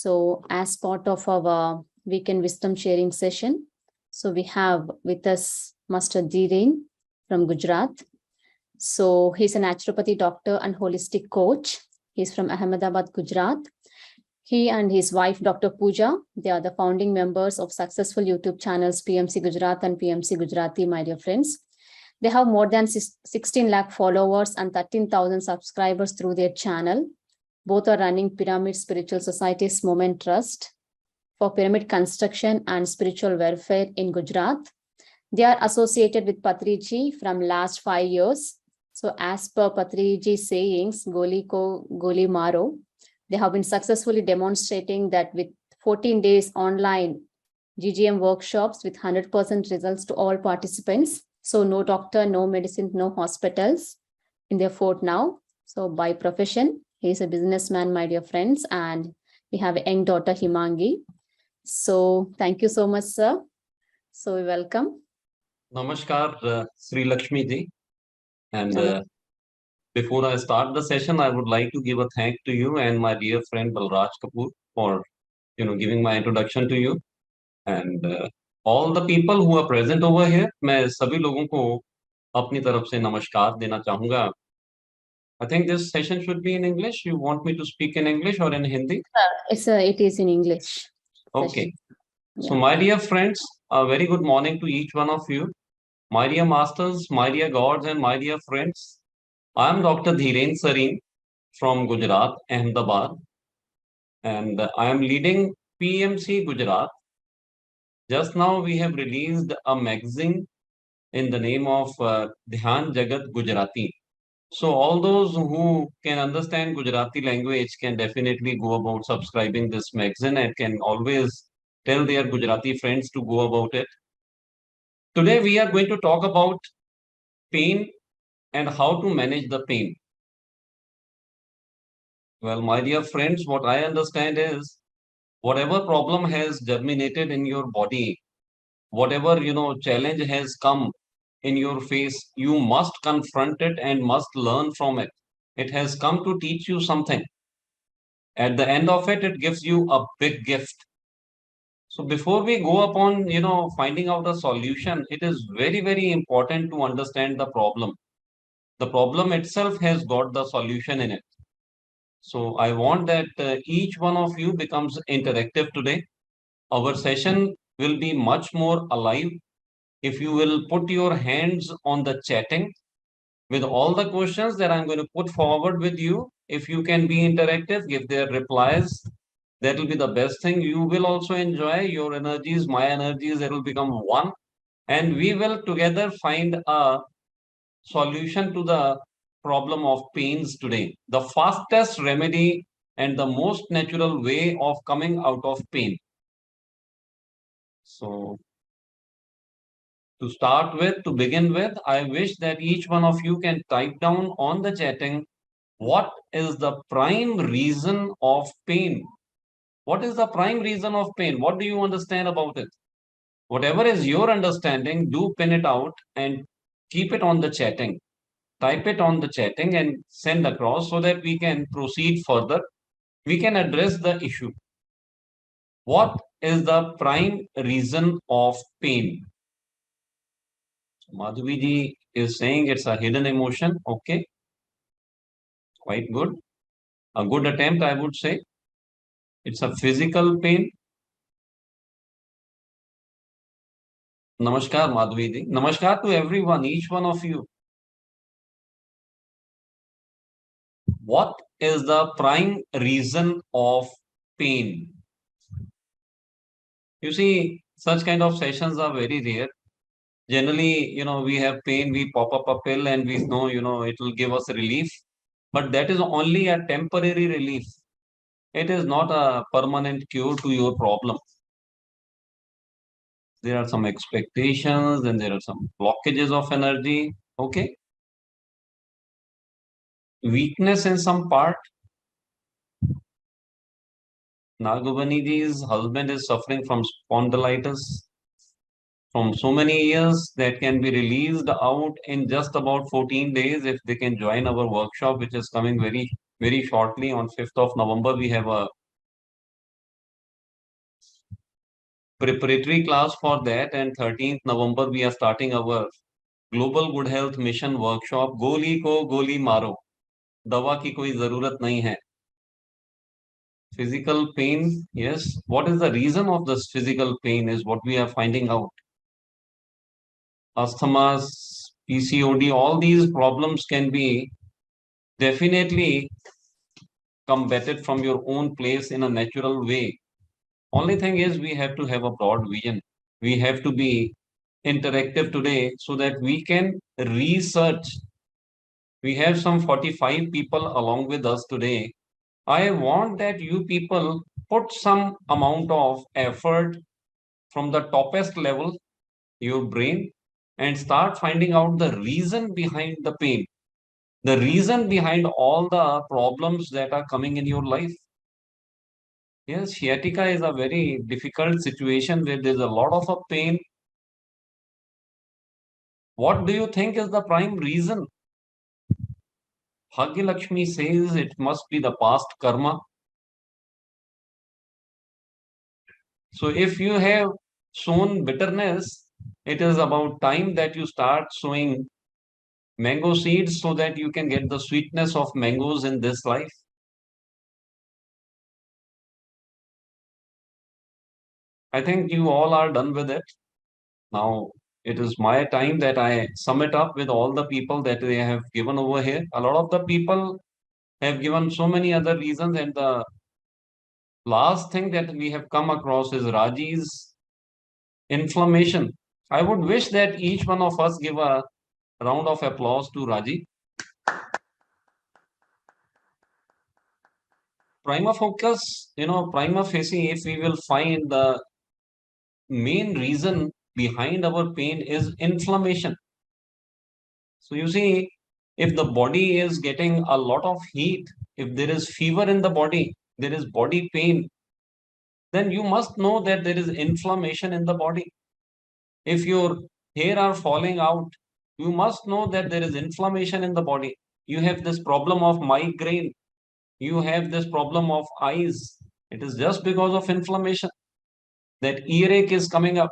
So as part of our weekend wisdom sharing session, so we have with us Master Dhiren from Gujarat. So he's a naturopathy doctor and holistic coach. He's from Ahmedabad, Gujarat. He and his wife, Dr. Pooja, they are the founding members of successful YouTube channels PMC Gujarat and PMC Gujarati, my dear friends. They have more than 16 lakh followers and 13,000 subscribers through their channel. Both are running Pyramid Spiritual Society's Moment Trust for pyramid construction and spiritual welfare in Gujarat. They are associated with Patriji from last 5 years. So as per Patriji's sayings, Goli ko Goli Maro, they have been successfully demonstrating that with 14 days online GGM workshops with 100% results to all participants. So no doctor, no medicine, no hospitals in their fort now. So by profession, he is a businessman, my dear friends, and we have a young daughter, Himangi. So thank you so much, sir. So we welcome. Namaskar, Sri Lakshmi ji. And before I start the session, I would like to give a thank to you and my dear friend Balraj Kapoor for giving my introduction to you. And all the people who are present over here, मैं सभी लोगों को अपनी तरफ से नमस्कार देना चाहूँगा. I think this session should be in English. You want me to speak in English or in Hindi? It is in English. Okay. So my dear friends, a very good morning to each one of you. My dear masters, my dear gods, and my dear friends. I am Dr. Dhiren Sareen from Gujarat, Ahmedabad, and I am leading PMC Gujarat. Just now we have released a magazine in the name of Dhyan Jagat Gujarati. So all those who can understand Gujarati language can definitely go about subscribing this magazine and can always tell their Gujarati friends to go about it. Today we are going to talk about pain and how to manage the pain. Well, my dear friends, what I understand is whatever problem has germinated in your body, whatever challenge has come in your face, you must confront it and must learn from it. It has come to teach you something. At the end of it, it gives you a big gift. So before we go upon finding out a solution, it is very, very important to understand the problem. The problem itself has got the solution in it. So I want that each one of you becomes interactive today. Our session will be much more alive if you will put your hands on the chatting with all the questions that I'm going to put forward with you. If you can be interactive, give their replies. That will be the best thing. You will also enjoy your energies, my energies, that will become one. And we will together find a solution to the problem of pains today. The fastest remedy and the most natural way of coming out of pain. So to start with, to begin with, I wish that each one of you can type down on the chatting, what is the prime reason of pain? What is the prime reason of pain? What do you understand about it? Whatever is your understanding, do pin it out and keep it on the chatting. Type it on the chatting and send across so that we can proceed further. We can address the issue. What is the prime reason of pain? Madhavi ji is saying it's a hidden emotion. Okay. Quite good. A good attempt, I would say. It's a physical pain. Namaskar, Madhavi ji. Namaskar to everyone, each one of you. What is the prime reason of pain? You see, such kind of sessions are very rare. Generally, we have pain, we pop up a pill and we know, it will give us relief. But that is only a temporary relief. It is not a permanent cure to your problem. There are some expectations and there are some blockages of energy. Okay. Weakness in some part. Nagavaniji's husband is suffering from spondylitis from so many years that can be released out in just about 14 days if they can join our workshop, which is coming very, very shortly on 5th of November. We have a preparatory class for that, and 13th November we are starting our Global Good Health Mission workshop. गोली को गोली मारो, दवा की कोई जरूरत नहीं है. Physical pain, yes. What is the reason of this physical pain is what we are finding out. Asthmas, PCOD, all these problems can be definitely combated from your own place in a natural way. Only thing is we have to have a broad vision. We have to be interactive today so that we can research. We have some 45 people along with us today. I want that you people put some amount of effort from the toppest level, your brain, and start finding out the reason behind the pain, the reason behind all the problems that are coming in your life. Yes, sciatica is a very difficult situation where there's a lot of a pain. What do you think is the prime reason? Bhagya Lakshmi says it must be the past karma. So if you have sown bitterness, it is about time that you start sowing mango seeds so that you can get the sweetness of mangoes in this life. I think you all are done with it. Now it is my time that I sum it up with all the people that they have given over here. A lot of the people have given so many other reasons, and the last thing that we have come across is Raji's inflammation. I would wish that each one of us give a round of applause to Raji. Prima focus, prima facie, if we will find the main reason behind our pain is inflammation. So you see, if the body is getting a lot of heat, if there is fever in the body, there is body pain, then you must know that there is inflammation in the body. If your hair are falling out, you must know that there is inflammation in the body. You have this problem of migraine, you have this problem of eyes. It is just because of inflammation that earache is coming up.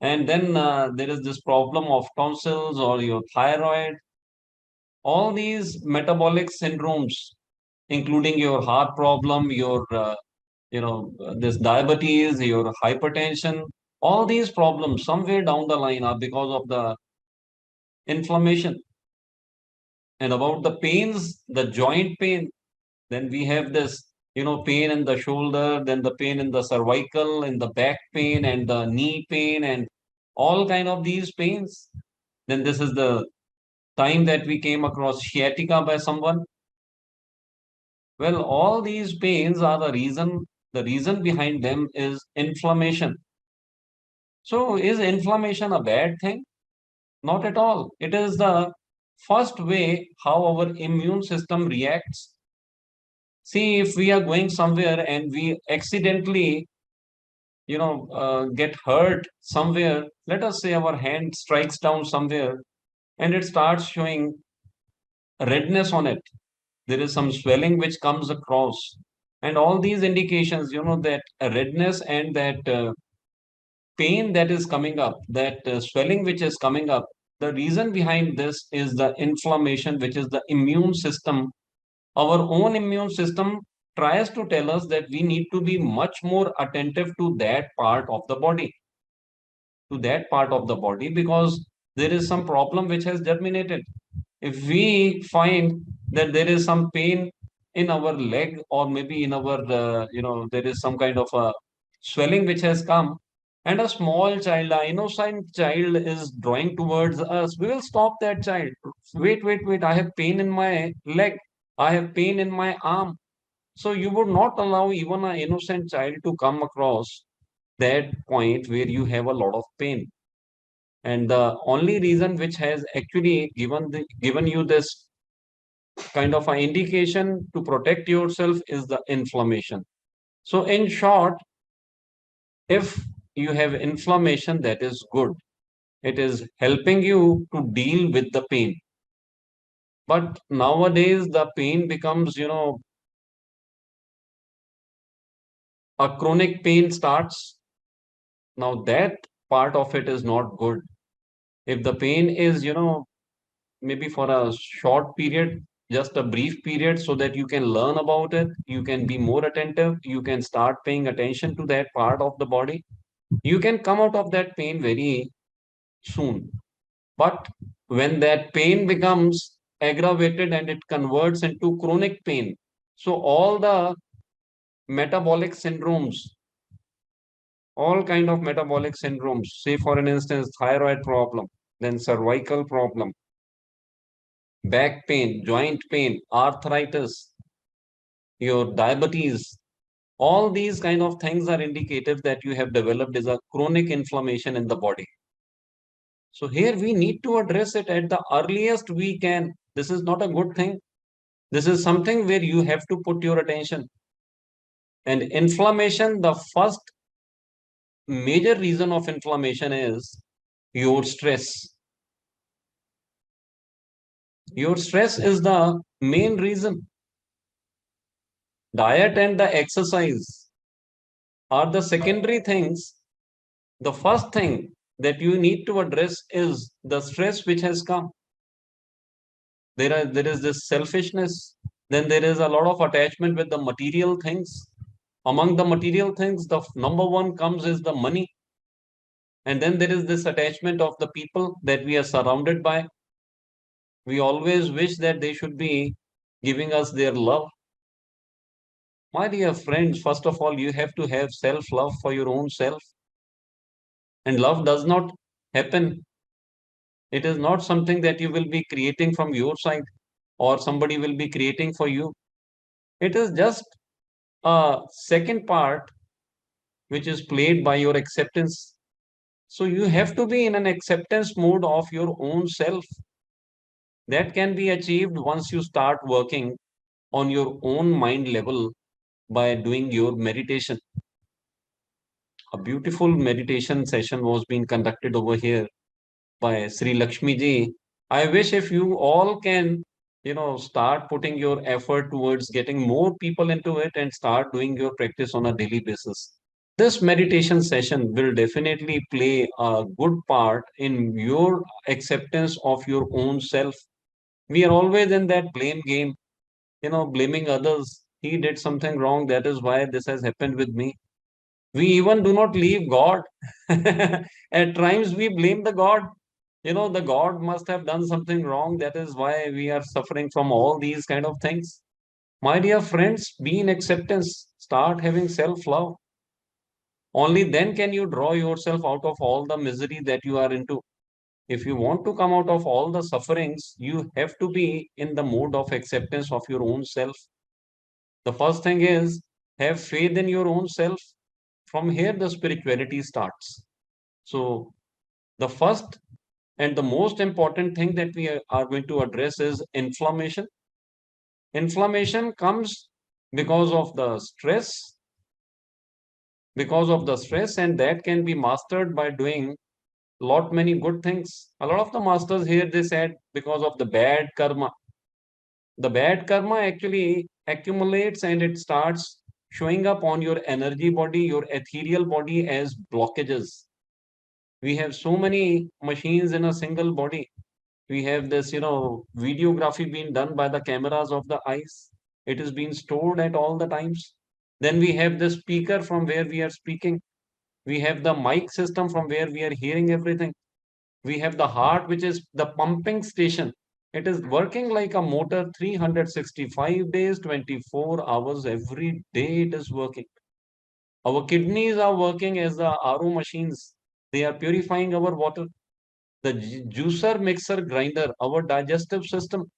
And then there is this problem of tonsils or your thyroid. All these metabolic syndromes, including your heart problem, your this diabetes, your hypertension, all these problems somewhere down the line are because of the inflammation. And about the pains, the joint pain, then we have this pain in the shoulder, then the pain in the cervical, and the back pain, and the knee pain, and all kind of these pains. Then this is the time that we came across sciatica by someone. Well, all these pains are the reason behind them is inflammation. So is inflammation a bad thing? Not at all. It is the first way how our immune system reacts. See, if we are going somewhere and we accidentally, get hurt somewhere, let us say our hand strikes down somewhere and it starts showing redness on it. There is some swelling which comes across. And all these indications, that redness and that pain that is coming up, that swelling which is coming up, the reason behind this is the inflammation, which is the immune system. Our own immune system tries to tell us that we need to be much more attentive to that part of the body, because there is some problem which has germinated. If we find that there is some pain in our leg, or maybe in our there is some kind of a swelling which has come, and a small child, an innocent child is drawing towards us, we will stop that child. Wait, I have pain in my leg, I have pain in my arm. So you would not allow even an innocent child to come across that point where you have a lot of pain. And the only reason which has actually given you this kind of an indication to protect yourself is the inflammation. So in short, if you have inflammation, that is good. It is helping you to deal with the pain. But nowadays the pain becomes, a chronic pain starts. Now that part of it is not good. If the pain is, maybe for a short period, just a brief period, so that you can learn about it, you can be more attentive, you can start paying attention to that part of the body, you can come out of that pain very soon. But when that pain becomes aggravated and it converts into chronic pain, so all the metabolic syndromes, all kind of metabolic syndromes, say for an instance, thyroid problem, then cervical problem, back pain, joint pain, arthritis, your diabetes, all these kind of things are indicative that you have developed is a chronic inflammation in the body. So here we need to address it at the earliest we can. This is not a good thing. This is something where you have to put your attention. And inflammation, the first major reason of inflammation is your stress. Your stress is the main reason. Diet and the exercise are the secondary things. The first thing that you need to address is the stress which has come. There is this selfishness. Then there is a lot of attachment with the material things. Among the material things, the number one comes is the money. And then there is this attachment of the people that we are surrounded by. We always wish that they should be giving us their love. My dear friends, first of all, you have to have self-love for your own self. And love does not happen. It is not something that you will be creating from your side or somebody will be creating for you. It is just a second part which is played by your acceptance. So you have to be in an acceptance mode of your own self. That can be achieved once you start working on your own mind level by doing your meditation. A beautiful meditation session was being conducted over here by Sri Lakshmi ji. I wish if you all can, start putting your effort towards getting more people into it and start doing your practice on a daily basis. This meditation session will definitely play a good part in your acceptance of your own self. We are always in that blame game, blaming others. He did something wrong. That is why this has happened with me. We even do not leave God. At times we blame the God. The God must have done something wrong. That is why we are suffering from all these kind of things. My dear friends, be in acceptance. Start having self-love. Only then can you draw yourself out of all the misery that you are into. If you want to come out of all the sufferings, you have to be in the mode of acceptance of your own self. The first thing is have faith in your own self. From here, the spirituality starts. So, the first and the most important thing that we are going to address is inflammation. Inflammation comes because of the stress, and that can be mastered by doing lot many good things. A lot of the masters here, they said because of the bad karma. The bad karma actually accumulates and it starts showing up on your energy body, your ethereal body as blockages. We have so many machines in a single body. We have this, videography being done by the cameras of the eyes. It is being stored at all the times. Then we have the speaker from where we are speaking. We have the mic system from where we are hearing everything. We have the heart, which is the pumping station. It is working like a motor 365 days, 24 hours every day. It is working. Our kidneys are working as the RO machines. They are purifying our water. The juicer, mixer, grinder, our digestive system.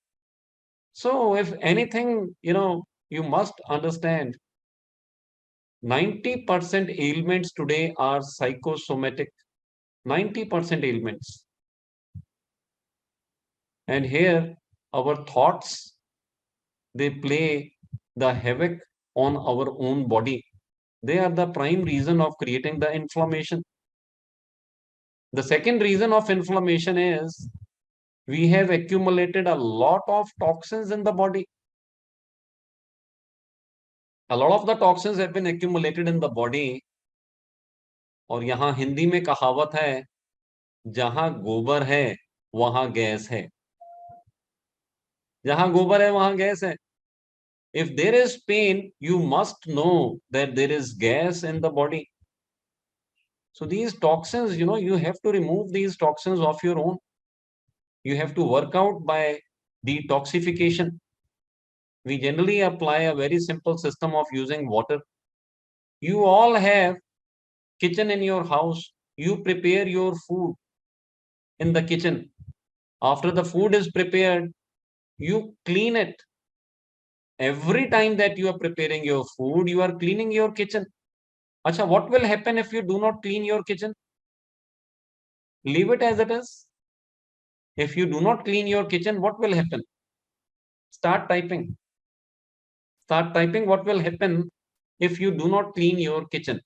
So if anything, you must understand 90% ailments today are psychosomatic. 90% ailments. And here, our thoughts, they play the havoc on our own body. They are the prime reason of creating the inflammation. The second reason of inflammation is we have accumulated a lot of toxins in the body. A lot of the toxins have been accumulated in the body और यहाँ हिंदी में कहावत है, जहां गोबर है वहां gas है। जहां गोबर है वहां गैस है. If there is pain, you must know that there is gas in the body. So these toxins, you have to remove these toxins of your own. You have to work out by detoxification. We generally apply a very simple system of using water. You all have kitchen in your house. You prepare your food in the kitchen. After the food is prepared, you clean it. Every time that you are preparing your food, you are cleaning your kitchen. Acha, what will happen if you do not clean your kitchen? Leave it as it is. If you do not clean your kitchen, what will happen? Start typing. Start typing what will happen if you do not clean your kitchen.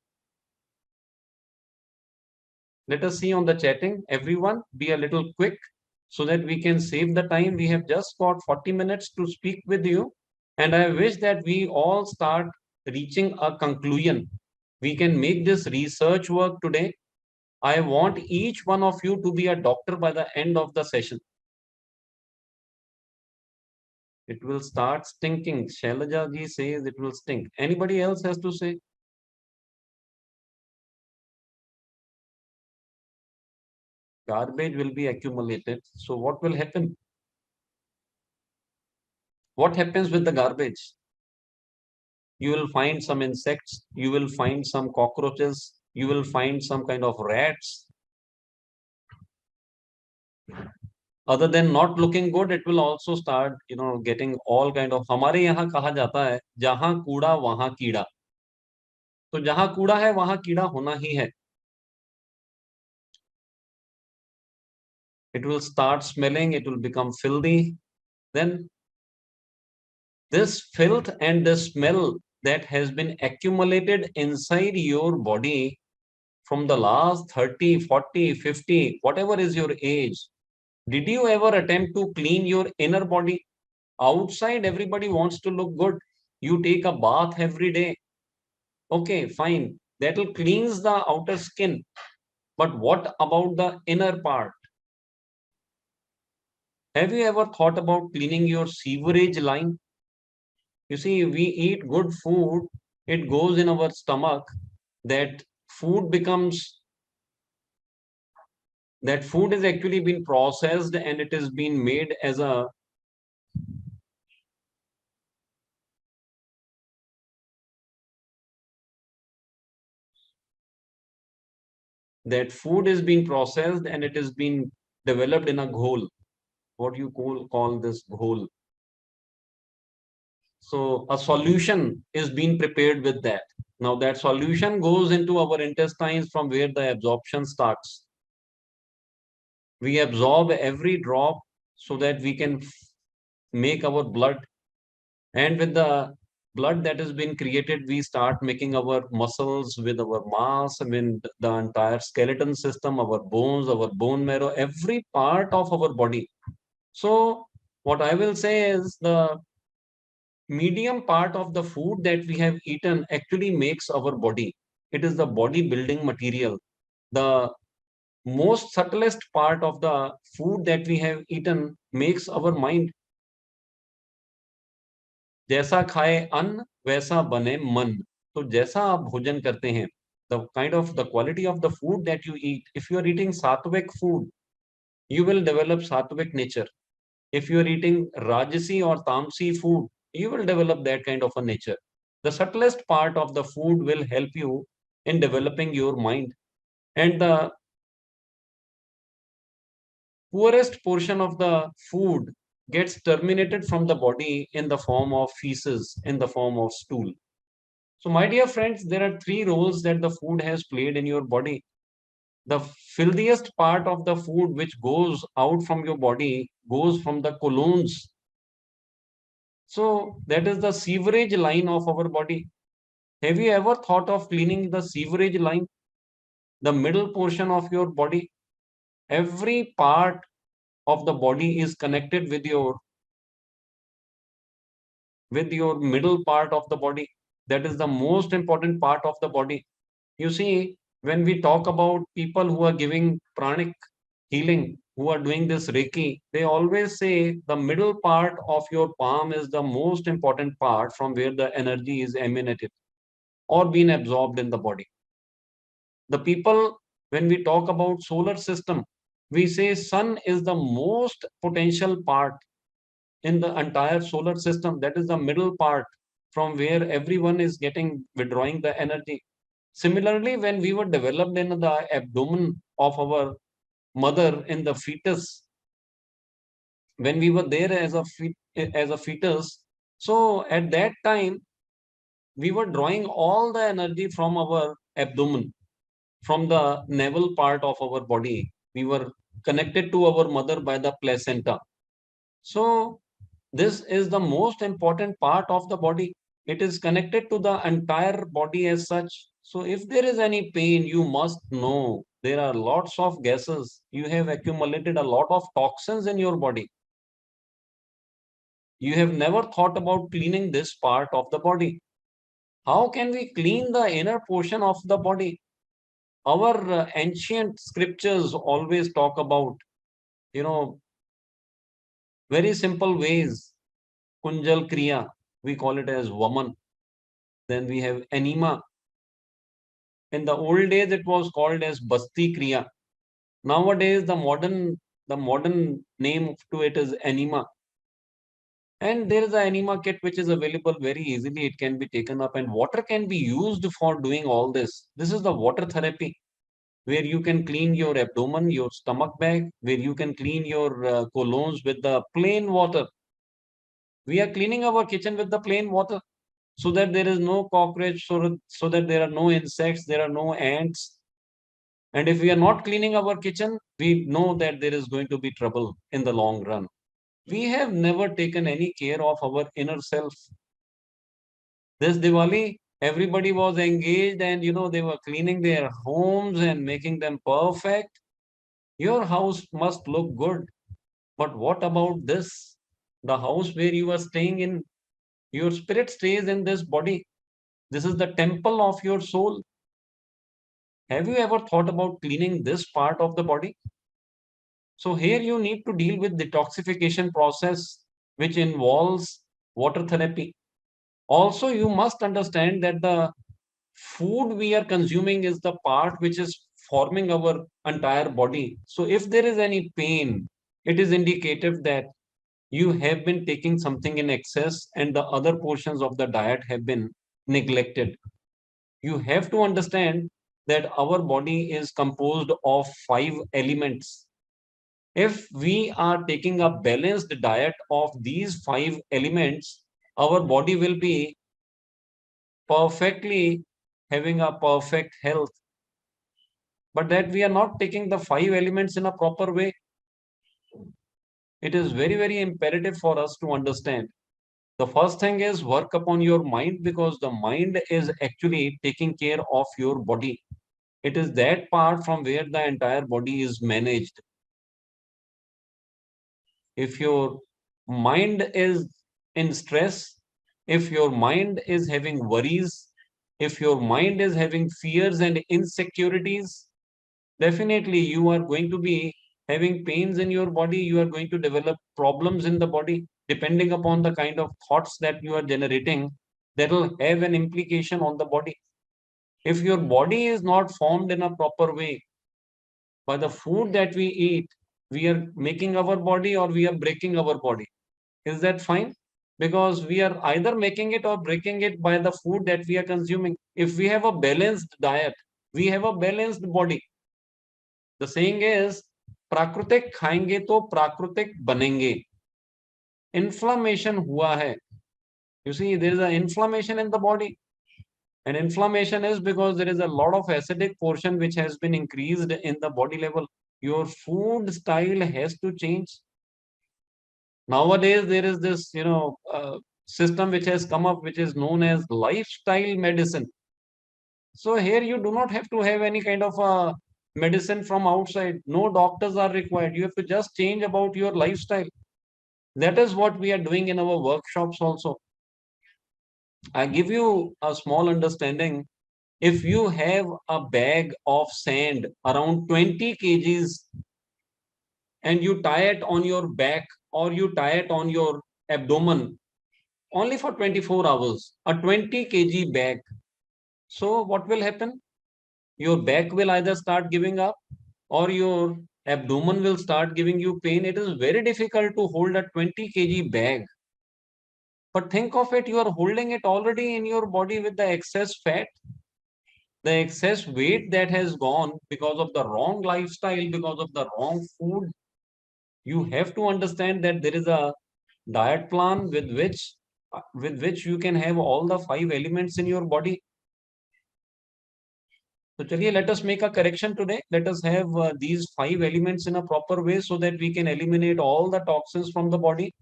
Let us see on the chatting. Everyone, be a little quick so that we can save the time. We have just got 40 minutes to speak with you. And I wish that we all start reaching a conclusion. We can make this research work today. I want each one of you to be a doctor by the end of the session. It will start stinking. Shailaja ji says it will stink. Anybody else has to say? Garbage will be accumulated. So what will happen? What happens with the garbage? You will find some insects. You will find some cockroaches. You will find some kind of rats. Other than not looking good, it will also start, getting all kind of. हमारे यहाँ कहा जाता है, जहां कूड़ा वहां कीड़ा. तो जहां कूड़ा है वहां कीड़ा होना ही है. It will start smelling. It will become filthy. Then this filth and the smell that has been accumulated inside your body from the last 30, 40, 50, whatever is your age, did you ever attempt to clean your inner body? Outside, everybody wants to look good. You take a bath every day. Okay, fine. That will cleanse the outer skin. But what about the inner part? Have you ever thought about cleaning your sewerage line? You see, we eat good food, it goes in our stomach, that food becomes, that food is actually been processed and it is being made as a, that food is being processed and it is being developed in a ghole. What you call this ghole? So a solution is being prepared with that. Now that solution goes into our intestines from where the absorption starts. We absorb every drop so that we can make our blood, and with the blood that has been created, we start making our muscles with our mass, with the entire skeleton system, our bones, our bone marrow, every part of our body. So what I will say is the medium part of the food that we have eaten actually makes our body. It is the body building material. The most subtlest part of the food that we have eaten makes our mind. जैसा खाए अन्न वैसा बने मन. तो जैसा आप भोजन करते हैं, the kind of the quality of the food that you eat, if you are eating sattvic food, you will develop sattvic nature. If you are eating rajasi or tamsi food, you will develop that kind of a nature. The subtlest part of the food will help you in developing your mind, and the poorest portion of the food gets terminated from the body in the form of feces, in the form of stool. So, my dear friends, there are three roles that the food has played in your body. The filthiest part of the food which goes out from your body goes from the colons. So, that is the sewerage line of our body. Have you ever thought of cleaning the sewerage line? The middle portion of your body. Every part of the body is connected with your middle part of the body. That is the most important part of the body. You see, When we talk about people who are giving pranic healing, who are doing this Reiki, they always say the middle part of your palm is the most important part from where the energy is emanated or being absorbed in the body. The people, when we talk about solar system, we say sun is the most potential part in the entire solar system. That is the middle part from where everyone is getting withdrawing the energy. Similarly, when we were developed in the abdomen of our mother in the fetus, when we were there as as a fetus, so at that time we were drawing all the energy from our abdomen, from the navel part of our body. We were connected to our mother by the placenta. So this is the most important part of the body. It is connected to the entire body as such. So if there is any pain, you must know there are lots of gases. You have accumulated a lot of toxins in your body. You have never thought about cleaning this part of the body. How can we clean the inner portion of the body? Our ancient scriptures always talk about, you know, very simple ways. Kunjal Kriya, we call it as Vaman. Then we have Anima. In the old days, it was called as Basti Kriya. Nowadays, the modern name to it is Anima. And there is an Anima kit which is available very easily. It can be taken up, and water can be used for doing all this. This is the water therapy, where you can clean your abdomen, your stomach bag, where you can clean your colons with the plain water. We are cleaning our kitchen with the plain water so that there is no cockroach, so that there are no insects, there are no ants. And if we are not cleaning our kitchen, we know that there is going to be trouble in the long run. We have never taken any care of our inner self. This Diwali, everybody was engaged and they were cleaning their homes and making them perfect. Your house must look good. But what about this? The house where you are staying in, your spirit stays in this body. This is the temple of your soul. Have you ever thought about cleaning this part of the body? So here you need to deal with detoxification process, which involves water therapy. Also, you must understand that the food we are consuming is the part which is forming our entire body. So if there is any pain, it is indicative that you have been taking something in excess and the other portions of the diet have been neglected. You have to understand that our body is composed of 5 elements. If we are taking a balanced diet of these 5 elements, our body will be perfectly having a perfect health. But that we are not taking the 5 elements in a proper way. It is very, very imperative for us to understand. The first thing is work upon your mind, because the mind is actually taking care of your body. It is that part from where the entire body is managed. If your mind is in stress, if your mind is having worries, if your mind is having fears and insecurities, definitely you are going to be having pains in your body. You are going to develop problems in the body, depending upon the kind of thoughts that you are generating, that will have an implication on the body. If your body is not formed in a proper way, by the food that we eat, we are making our body or we are breaking our body. Is that fine? Because we are either making it or breaking it by the food that we are consuming. If we have a balanced diet, we have a balanced body. The saying is, प्राकृतिक खाएंगे तो प्राकृतिक बनेंगे. Inflammation हुआ है. You see, there is an inflammation in the body. And inflammation is because there is a lot of acidic portion which has been increased in the body level. Your food style has to change. Nowadays, there is this, system which has come up, which is known as lifestyle medicine. So here you do not have to have any kind of medicine from outside. No doctors are required. You have to just change about your lifestyle. That is what we are doing in our workshops also. I give you a small understanding If you have a bag of sand around 20 kgs and you tie it on your back or you tie it on your abdomen only for 24 hours, a 20 kg bag. So what will happen? Your back will either start giving up or your abdomen will start giving you pain. It is very difficult to hold a 20 kg bag. But think of it, you are holding it already in your body with the excess fat, the excess weight that has gone because of the wrong lifestyle, because of the wrong food. You have to understand that there is a diet plan with which you can have all the 5 elements in your body. So chaliye, let us make a correction today. Let us have these 5 elements in a proper way so that we can eliminate all the toxins from the body.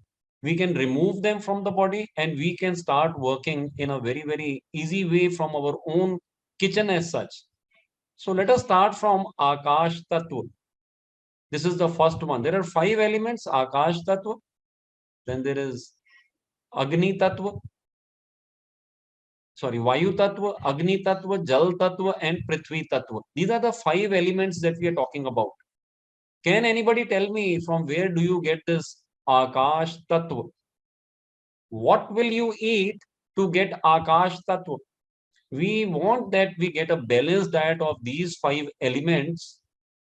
We can remove them from the body and we can start working in a very, very easy way from our own kitchen as such. So let us start from Akash Tattva. This is the first one. There are 5 elements, Akash Tattva. Then there is Agni Tattva, sorry, Vayu Tattva, Agni Tattva, Jal Tattva, and Prithvi Tattva. These are the 5 elements that we are talking about. Can anybody tell me from where do you get this Akash Tattva? What will you eat to get Akash Tattva? We want that we get a balanced diet of these 5 elements,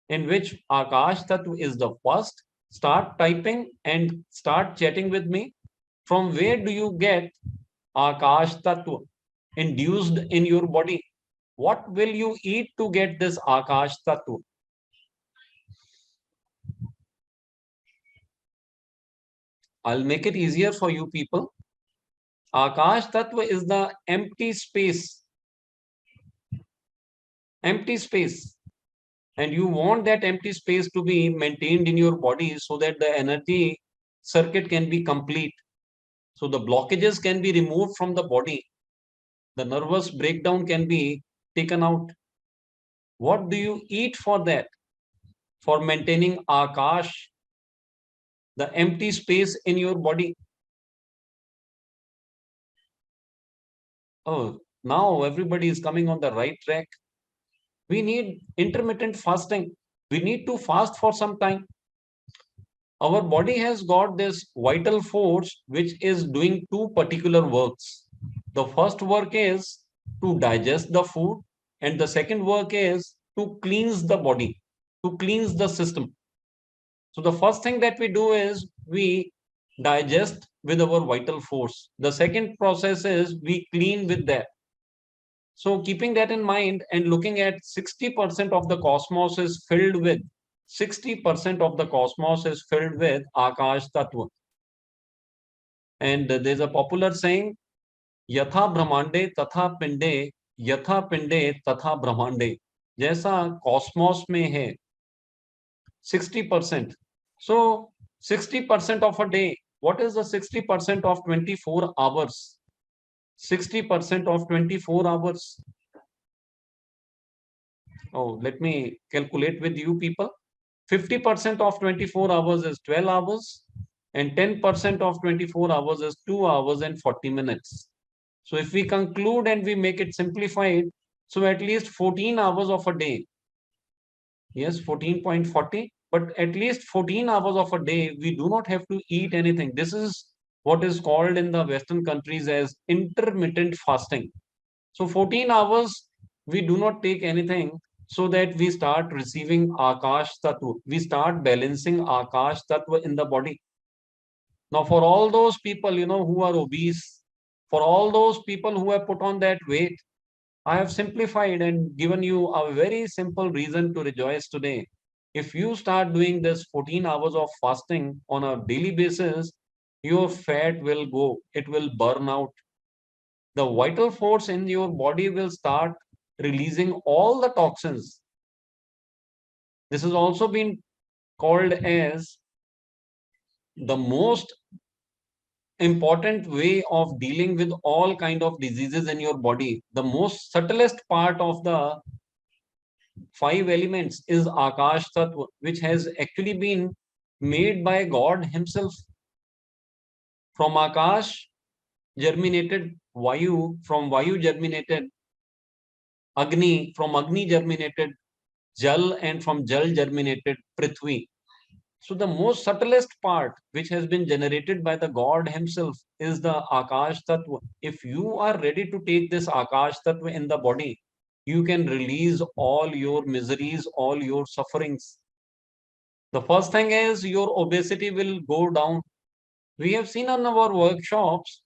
in which Akash Tattva is the first. Start typing and start chatting with me. From where do you get Akash Tattva induced in your body? What will you eat to get this Akash Tattva? I'll make it easier for you people. Akash Tattva is the empty space. Empty space. And you want that empty space to be maintained in your body so that the energy circuit can be complete. So the blockages can be removed from the body. The nervous breakdown can be taken out. What do you eat for that? For maintaining Akash, the empty space in your body. Oh, now everybody is coming on the right track. We need intermittent fasting. We need to fast for some time. Our body has got this vital force which is doing two particular works. The first work is to digest the food, and the second work is to cleanse the body, to cleanse the system. So the first thing that we do is we digest with our vital force. The second process is we clean with that. So keeping that in mind and looking at 60% of the cosmos is filled with 60% of the cosmos is filled with Akash Tattva. And there's a popular saying, Yatha Brahmande Tatha Pinde, Yatha Pinde Tatha Brahmande. जैसा cosmos में है 60%. So 60% of a day. What is the 60% of 24 hours? 60% of 24 hours. Oh, let me calculate with you people. 50% of 24 hours is 12 hours and 10% of 24 hours is 2 hours and 40 minutes. So if we conclude and we make it simplified, so at least 14 hours of a day. Yes, 14.40, but at least 14 hours of a day, we do not have to eat anything. This is what is called in the Western countries as intermittent fasting. So 14 hours, we do not take anything so that we start receiving Akash Tattva. We start balancing Akash Tattva in the body. Now, for all those people, who are obese, for all those people who have put on that weight, I have simplified and given you a very simple reason to rejoice today. If you start doing this 14 hours of fasting on a daily basis, your fat will go, it will burn out. The vital force in your body will start releasing all the toxins. This has also been called as the most important way of dealing with all kind of diseases in your body. The most subtlest part of the 5 elements is Akash Tattva, which has actually been made by God himself. From Akash germinated Vayu, from Vayu germinated Agni, from Agni germinated Jal, and from Jal germinated Prithvi. So the most subtlest part which has been generated by the God himself is the Akash Tattva. If you are ready to take this Akash Tattva in the body, you can release all your miseries, all your sufferings. The first thing is your obesity will go down. We have seen on our workshops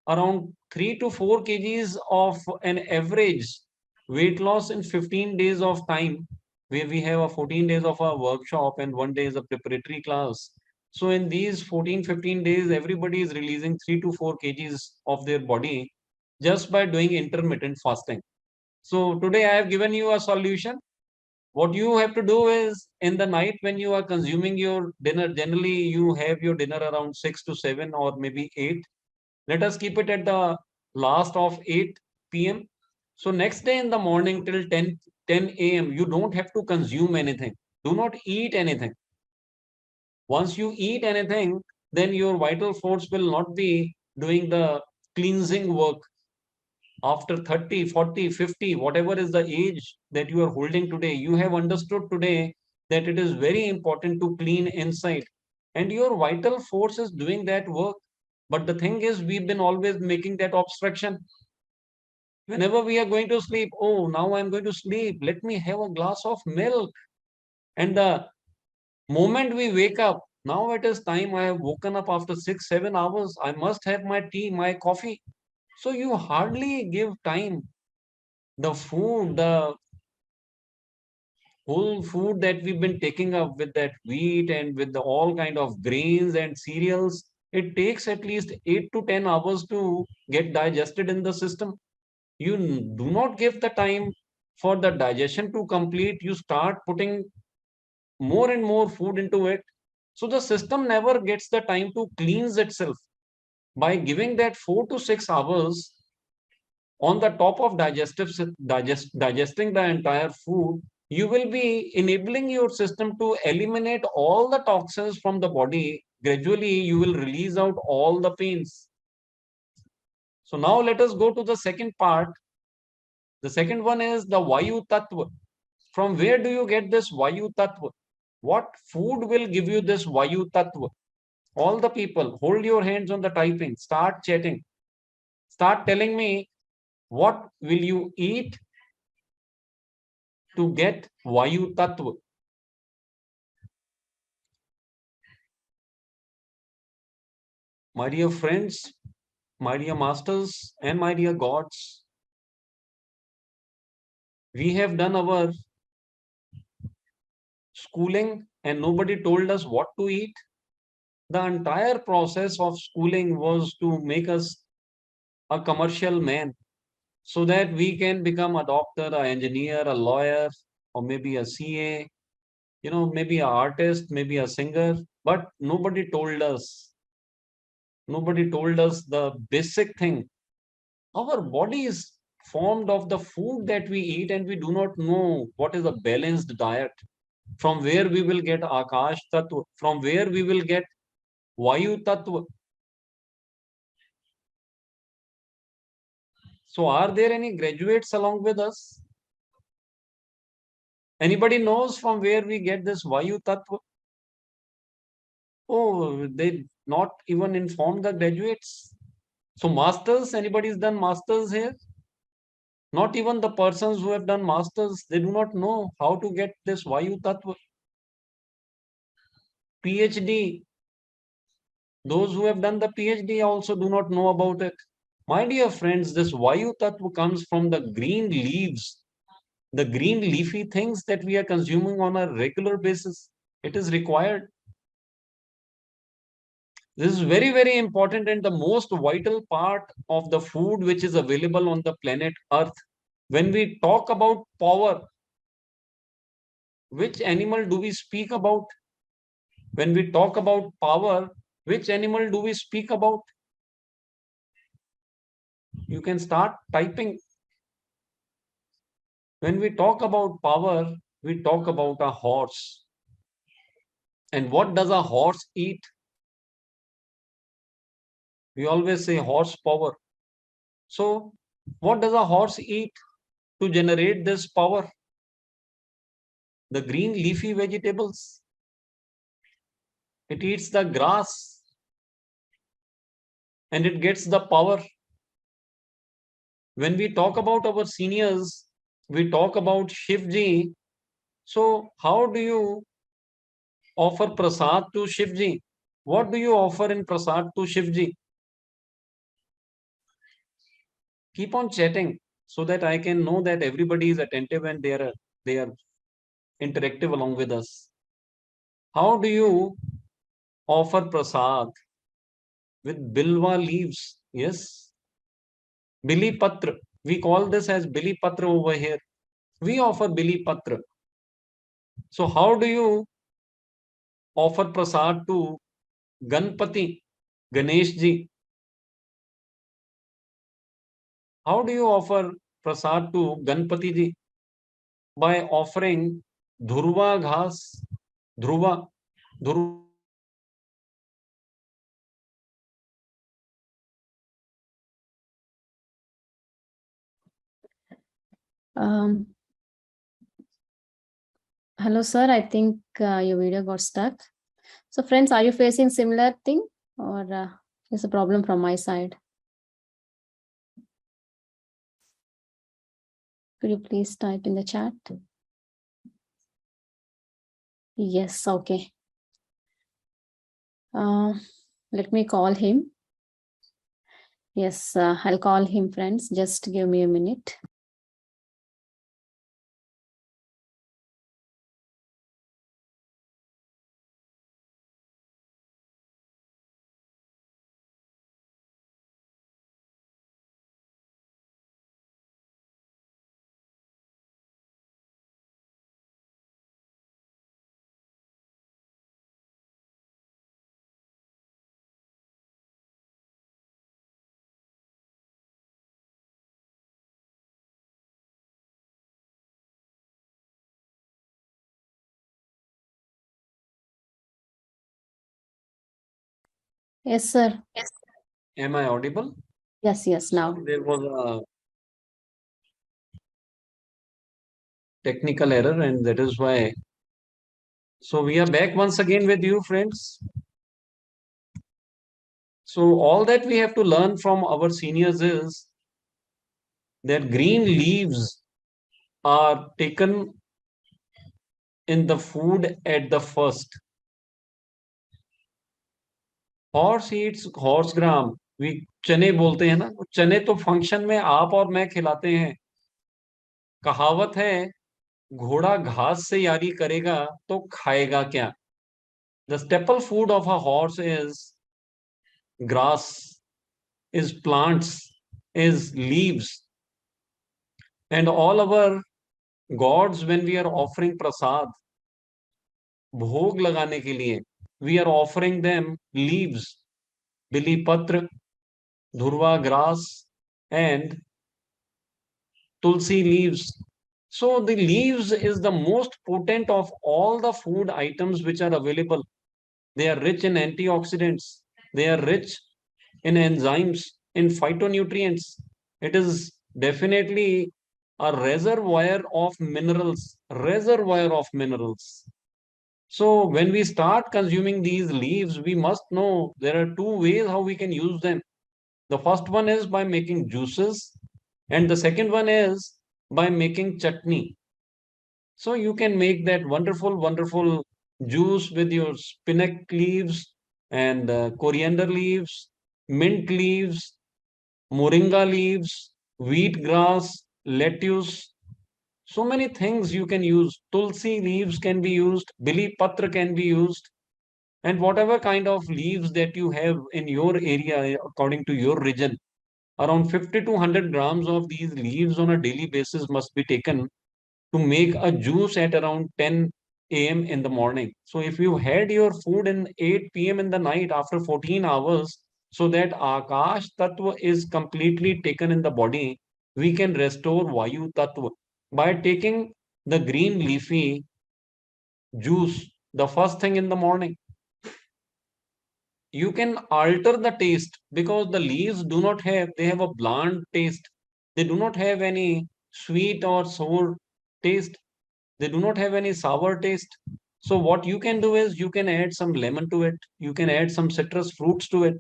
around 3 to 4 kgs of an average weight loss in 15 days of time, where we have a 14 days of a workshop and 1 day is a preparatory class. So in these 14, 15 days, everybody is releasing 3 to 4 kgs of their body just by doing intermittent fasting. So today I have given you a solution. What you have to do is in the night when you are consuming your dinner, generally you have your dinner around 6 to 7 or maybe 8. Let us keep it at the last of 8 p.m. So next day in the morning till 10 a.m., you don't have to consume anything. Do not eat anything. Once you eat anything, then your vital force will not be doing the cleansing work. After 30, 40, 50, whatever is the age that you are holding today, you have understood today that it is very important to clean inside. And your vital force is doing that work. But the thing is, we've been always making that obstruction. Whenever we are going to sleep, oh, now I'm going to sleep. Let me have a glass of milk. And the moment we wake up, now it is time. I have woken up after 6, 7 hours. I must have my tea, my coffee. So you hardly give time. The food, the whole food that we've been taking up with that wheat and with the all kind of grains and cereals, it takes at least 8 to 10 hours to get digested in the system. You do not give the time for the digestion to complete. You start putting more and more food into it. So the system never gets the time to cleanse itself. By giving that 4 to 6 hours on the top of digesting the entire food, you will be enabling your system to eliminate all the toxins from the body. Gradually you will release out all the pains. So now let us go to the second part. The second one is the Vayu Tattva. From where do you get this Vayu Tattva? What food will give you this Vayu Tattva? All the people, hold your hands on the typing, start chatting, start telling me what will you eat to get Vayu Tattva. My dear friends, my dear masters, and my dear gods, we have done our schooling and nobody told us what to eat. The entire process of schooling was to make us a commercial man so that we can become a doctor, an engineer, a lawyer, or maybe a CA, maybe an artist, maybe a singer. But nobody told us the basic thing. Our body is formed of the food that we eat, and we do not know what is a balanced diet. From where we will get Akash Tattva, from where we will get Vayu Tattva. So are there any graduates along with us? Anybody knows from where we get this Vayu Tattva? Oh, they not even inform the graduates. So masters, anybody's done masters here? Not even the persons who have done masters, they do not know how to get this Vayu Tattva. PhD, those who have done the PhD also do not know about it. My dear friends, this Vayu Tattva comes from the green leaves, the green leafy things that we are consuming on a regular basis. It is required. This is very, very important and the most vital part of the food which is available on the planet Earth. When we talk about power, which animal do we speak about? When we talk about power, which animal do we speak about? You can start typing. When we talk about power, we talk about a horse. And what does a horse eat? We always say horsepower. So, what does a horse eat? to generate this power. The green leafy vegetables, it eats the grass and it gets the power. When we talk about our seniors, we talk about Shivji. So how do you offer prasad to Shivji? What do you offer in prasad to Shivji? Keep on chatting so that I can know that everybody is attentive and they are interactive along with us. How do you offer prasad? With bilwa leaves? Yes. Bili patra. We call this as bili patra over here. We offer bili patra. So how do you offer prasad to Ganpati, Ganesh ji? How do you offer prasad to Ganpati ji? By offering dhurva ghas, dhruva, dhurva. Um, Hello, sir. I think your video got stuck. So friends, are you facing similar thing or is a problem from my side? Could you please type in the chat? Yes, okay. Let me call him. Yes, I'll call him, friends. Just give me a minute. Yes, sir. Yes. Am I audible? Yes, yes, now. There was a technical error and that is why. So we are back once again with you, friends. So all that we have to learn from our seniors is that green leaves are taken in the food at the first. Horse eats horse gram. We चने बोलते हैं ना, चने तो function में आप और मैं खिलाते हैं. कहावत है, घोड़ा घास से यारी करेगा तो खाएगा क्या? The staple food of a horse is grass, is plants, is leaves. And all our gods, when we are offering prasad, भोग लगाने के लिए, we are offering them leaves, bili patra, dhurva grass, and tulsi leaves. So the leaves is the most potent of all the food items which are available. They are rich in antioxidants. They are rich in enzymes, in phytonutrients. It is definitely a reservoir of minerals, reservoir of minerals. So when we start consuming these leaves, we must know there are two ways how we can use them. The first one is by making juices, and the second one is by making chutney. So you can make that wonderful, wonderful juice with your spinach leaves and coriander leaves, mint leaves, moringa leaves, wheat grass, lettuce. So many things you can use. Tulsi leaves can be used, bili patra can be used, and whatever kind of leaves that you have in your area according to your region. Around 50 to 100 grams of these leaves on a daily basis must be taken to make a juice at around 10 a.m. in the morning. So if you had your food in 8 p.m. in the night after 14 hours, so that Akash Tattva is completely taken in the body, we can restore Vayu Tattva by taking the green leafy juice the first thing in the morning. You can alter the taste because the leaves do not have, they have a bland taste. They do not have any sweet or sour taste. They do not have any sour taste. So what you can do is you can add some lemon to it. You can add some citrus fruits to it.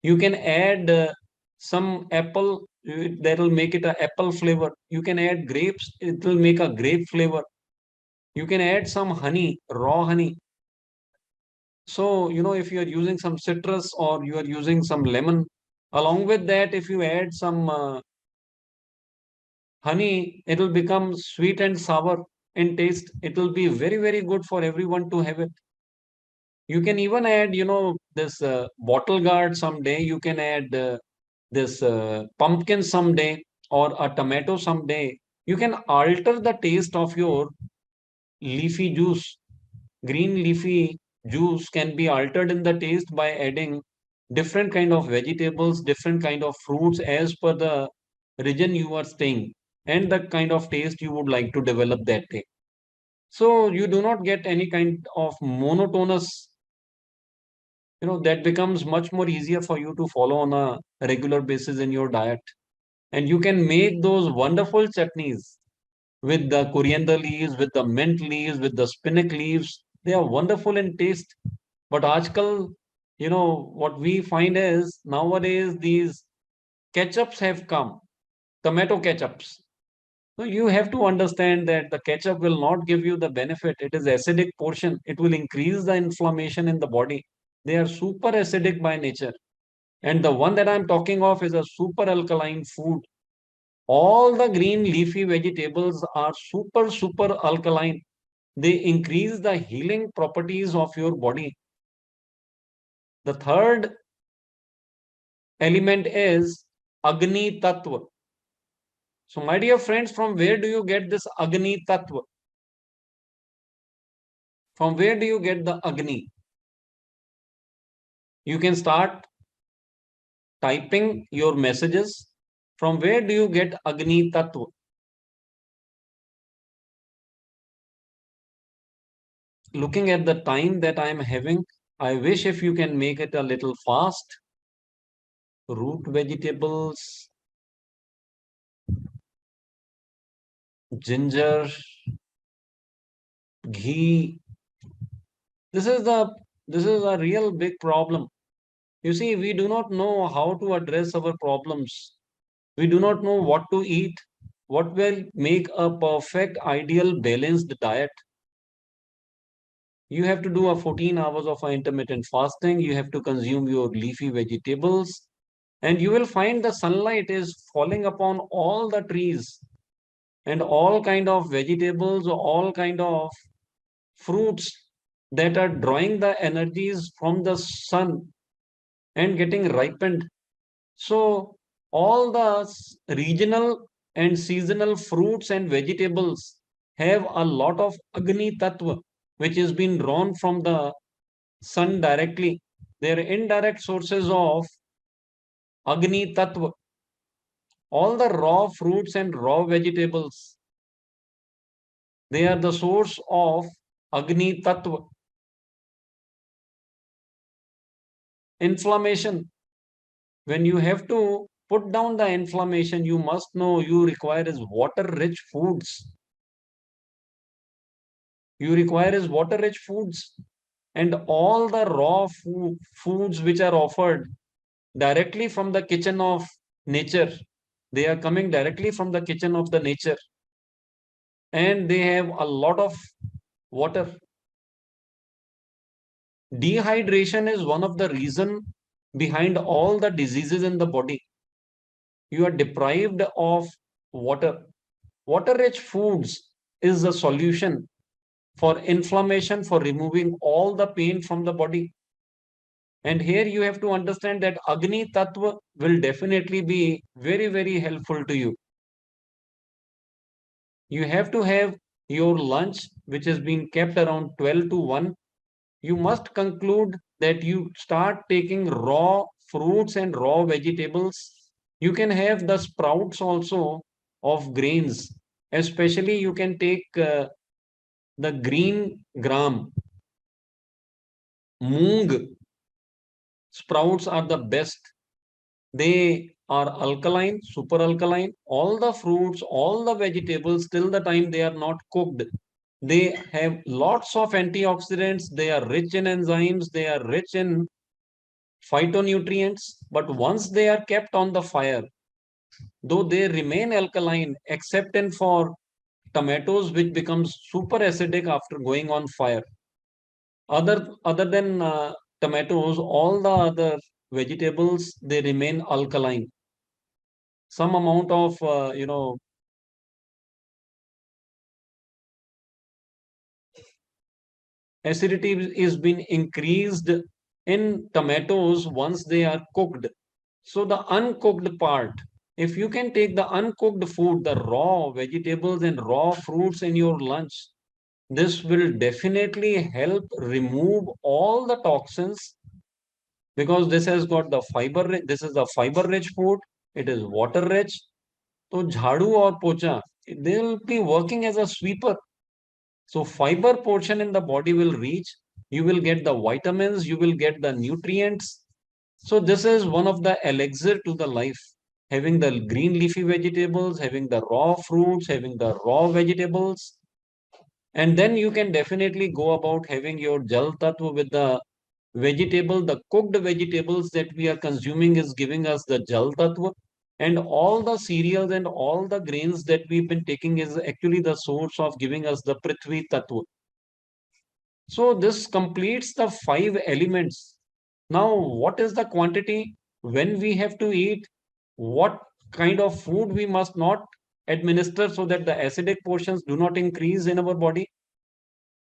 You can add some apple that will make it a apple flavor. You can add grapes, it will make a grape flavor. You can add some honey, raw honey. So, if you are using some citrus or you are using some lemon, along with that, if you add some honey, it will become sweet and sour in taste. It will be very, very good for everyone to have it. You can even add, this bottle gourd someday. You can add this pumpkin someday or a tomato someday. You can alter the taste of your leafy juice. Green leafy juice can be altered in the taste by adding different kind of vegetables, different kind of fruits as per the region you are staying and the kind of taste you would like to develop that day. So you do not get any kind of monotonous, that becomes much more easier for you to follow on a regular basis in your diet. And you can make those wonderful chutneys with the coriander leaves, with the mint leaves, with the spinach leaves. They are wonderful in taste. But Ajkal, what we find is nowadays these ketchups have come, tomato ketchups. So you have to understand that the ketchup will not give you the benefit. It is acidic portion. It will increase the inflammation in the body. They are super acidic by nature. And the one that I'm talking of is a super alkaline food. All the green leafy vegetables are super, super alkaline. They increase the healing properties of your body. The third element is Agni Tattva. So, my dear friends, from where do you get this Agni Tattva? From where do you get the Agni? You can start typing your messages. From where do you get Agni Tattva? Looking at the time that I am having, I wish if you can make it a little fast. Root vegetables, ginger, ghee. This is the this is a real big problem. You see, we do not know how to address our problems. We do not know what to eat, what will make a perfect, ideal, balanced diet. You have to do a 14 hours of intermittent fasting. You have to consume your leafy vegetables. And you will find the sunlight is falling upon all the trees and all kind of vegetables, all kind of fruits that are drawing the energies from the sun and getting ripened. So all the regional and seasonal fruits and vegetables have a lot of Agni Tattva, which is being drawn from the sun directly. They are indirect sources of Agni Tattva. All the raw fruits and raw vegetables, they are the source of Agni Tattva. Inflammation. When you have to put down the inflammation, you must know you require is water-rich foods. You require is water-rich foods. And all the raw foods which are offered directly from the kitchen of nature, they are coming directly from the kitchen of the nature. And they have a lot of water. Dehydration is one of the reason behind all the diseases in the body. You are deprived of water. Water-rich foods is the solution for inflammation, for removing all the pain from the body. And here you have to understand that Agni Tattva will definitely be very, very helpful to you. You have to have your lunch, which has been kept around 12 to 1. You must conclude that you start taking raw fruits and raw vegetables. You can have the sprouts also of grains. Especially you can take the green gram. Moong sprouts are the best. They are alkaline, super alkaline. All the fruits, all the vegetables, till the time they are not cooked, they have lots of antioxidants. They are rich in enzymes. They are rich in phytonutrients. But once they are kept on the fire, though they remain alkaline, except in for tomatoes, which becomes super acidic after going on fire. Other than tomatoes, all the other vegetables, they remain alkaline. Some amount of acidity is been increased in tomatoes once they are cooked. So the uncooked part, if you can take the uncooked food, the raw vegetables and raw fruits in your lunch, this will definitely help remove all the toxins, because this has got the fiber. This is the fiber rich food. It is water rich. So jhadu or pocha, they will be working as a sweeper. So fiber portion in the body will reach. You will get the vitamins. You will get the nutrients. So this is one of the elixir to the life. Having the green leafy vegetables, having the raw fruits, having the raw vegetables, and then you can definitely go about having your jal tattva with the vegetable. The cooked vegetables that we are consuming is giving us the jal tattva, and all the cereals and all the grains that we've been taking is actually the source of giving us the prithvi tattva. So this completes the 5 elements. Now, what is the quantity when we have to eat? What kind of food we must not administer so that the acidic portions do not increase in our body?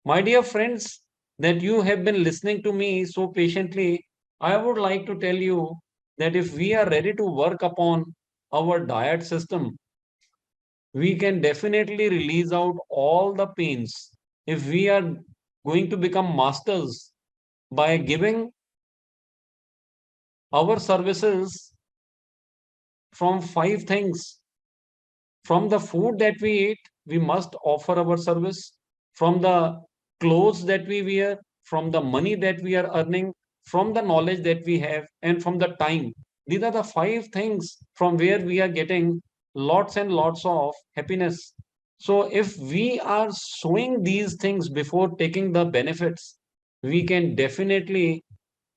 My dear friends, that you have been listening to me so patiently, I would like to tell you that if we are ready to work upon our diet system, we can definitely release out all the pains. If we are going to become masters by giving our services from 5 things. From the food that we eat, we must offer our service. From the clothes that we wear, from the money that we are earning, from the knowledge that we have, and from the time. These are the 5 things from where we are getting lots and lots of happiness. So if we are showing these things before taking the benefits, we can definitely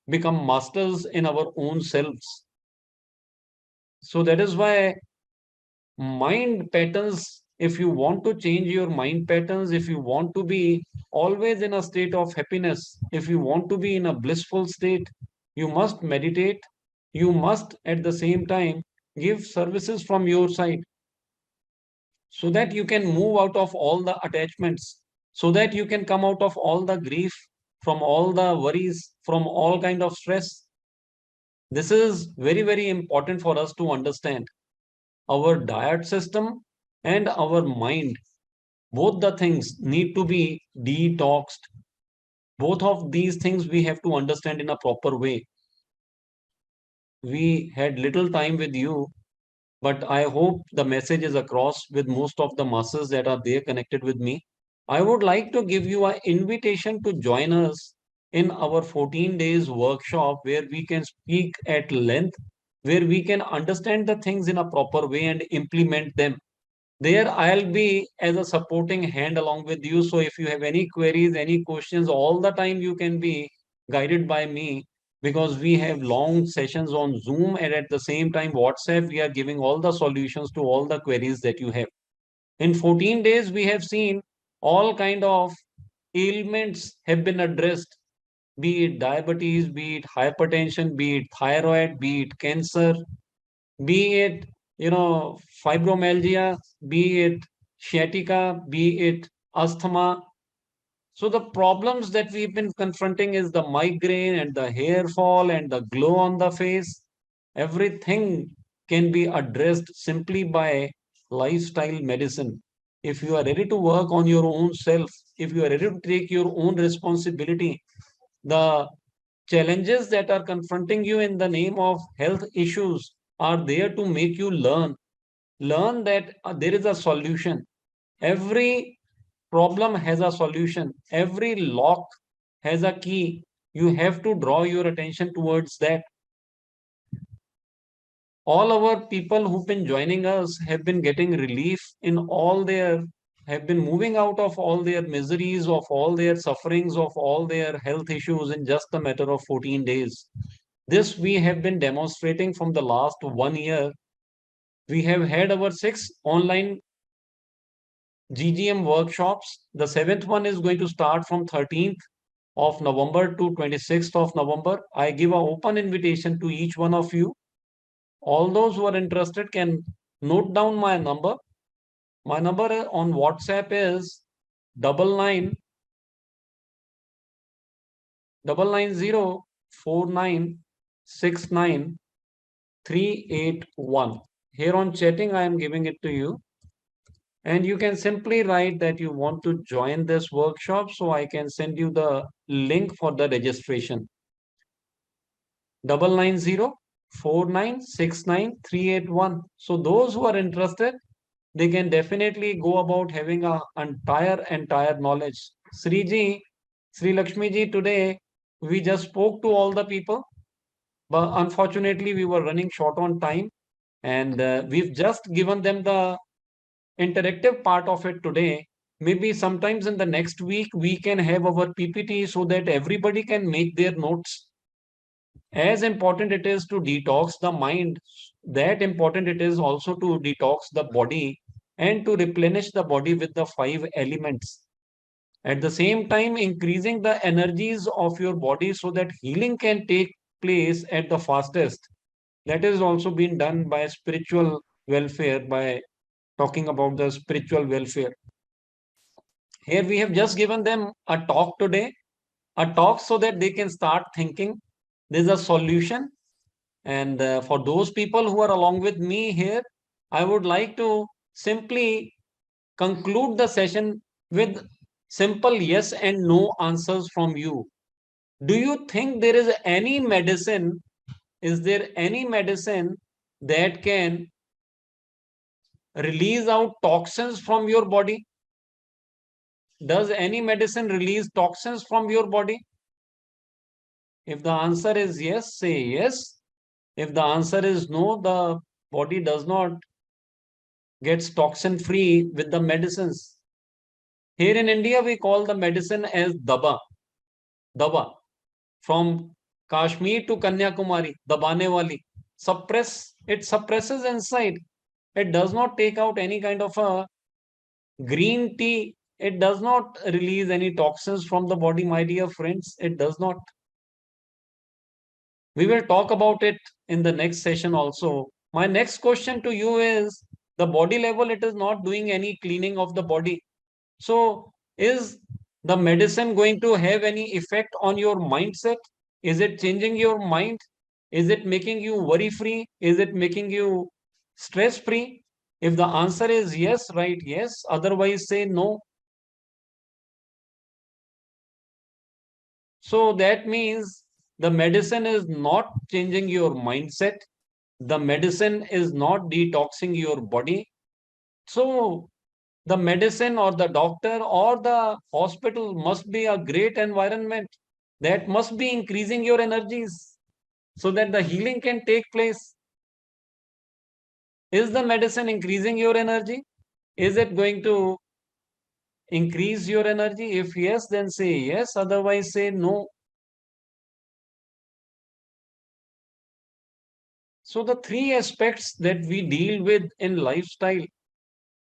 become masters in our own selves. So that is why mind patterns, if you want to change your mind patterns, if you want to be always in a state of happiness, if you want to be in a blissful state, you must meditate. You must at the same time give services from your side, so that you can move out of all the attachments, so that you can come out of all the grief, from all the worries, from all kind of stress. This is very, very important for us to understand. Our diet system and our mind, both the things need to be detoxed. Both of these things we have to understand in a proper way. We had little time with you, but I hope the message is across with most of the masses that are there connected with me. I would like to give you an invitation to join us in our 14 days workshop, where we can speak at length, where we can understand the things in a proper way and implement them. There I'll be as a supporting hand along with you. So if you have any queries, any questions, all the time you can be guided by me, because we have long sessions on Zoom, and at the same time WhatsApp, we are giving all the solutions to all the queries that you have. In 14 days, we have seen all kind of ailments have been addressed, be it diabetes, be it hypertension, be it thyroid, be it cancer, be it fibromyalgia, be it sciatica, be it asthma. So the problems that we've been confronting is the migraine and the hair fall and the glow on the face. Everything can be addressed simply by lifestyle medicine. If you are ready to work on your own self, if you are ready to take your own responsibility, the challenges that are confronting you in the name of health issues are there to make you learn that there is a solution. Every problem has a solution. Every lock has a key. You have to draw your attention towards that. All our people who've been joining us have been getting relief in all their, have been moving out of all their miseries, of all their sufferings, of all their health issues in just a matter of 14 days. This we have been demonstrating from the last 1 year. We have had our 6 online GGM workshops. The 7th one is going to start from 13th of November to 26th of November. I give an open invitation to each one of you. All those who are interested can note down my number. My number on WhatsApp is 999904969381. Here on chatting, I am giving it to you. And you can simply write that you want to join this workshop, so I can send you the link for the registration. 9904969381. So those who are interested, they can definitely go about having a entire knowledge. Sri Lakshmi ji, today we just spoke to all the people, but unfortunately we were running short on time, and we've just given them the interactive part of it today. Maybe sometimes in the next week we can have our PPT so that everybody can make their notes. As important it is to detox the mind, that important it is also to detox the body and to replenish the body with the 5 elements. At the same time, increasing the energies of your body so that healing can take place at the fastest. That is also been done by spiritual welfare, by talking about the spiritual welfare. Here we have just given them a talk today, a talk so that they can start thinking. There's a solution. And for those people who are along with me here, I would like to simply conclude the session with simple yes and no answers from you. Do you think there is any medicine? Is there any medicine that can release out toxins from your body? Does any medicine release toxins from your body? If the answer is yes, say yes. If the answer is no, the body does not gets toxin free with the medicines. Here in India, we call the medicine as daba. Daba. From Kashmir to Kanyakumari, dabane wali. It suppresses inside. It does not take out any kind of a green tea. It does not release any toxins from the body, my dear friends. It does not. We will talk about it in the next session also. My next question to you is, the body level, it is not doing any cleaning of the body. So, is the medicine going to have any effect on your mindset? Is it changing your mind? Is it making you worry free? Is it making you stress free? If the answer is yes, write yes. Otherwise, say no. So that means the medicine is not changing your mindset. The medicine is not detoxing your body. So the medicine or the doctor or the hospital must be a great environment that must be increasing your energies so that the healing can take place. Is the medicine increasing your energy? Is it going to increase your energy? If yes, then say yes. Otherwise, say no. So the 3 aspects that we deal with in lifestyle,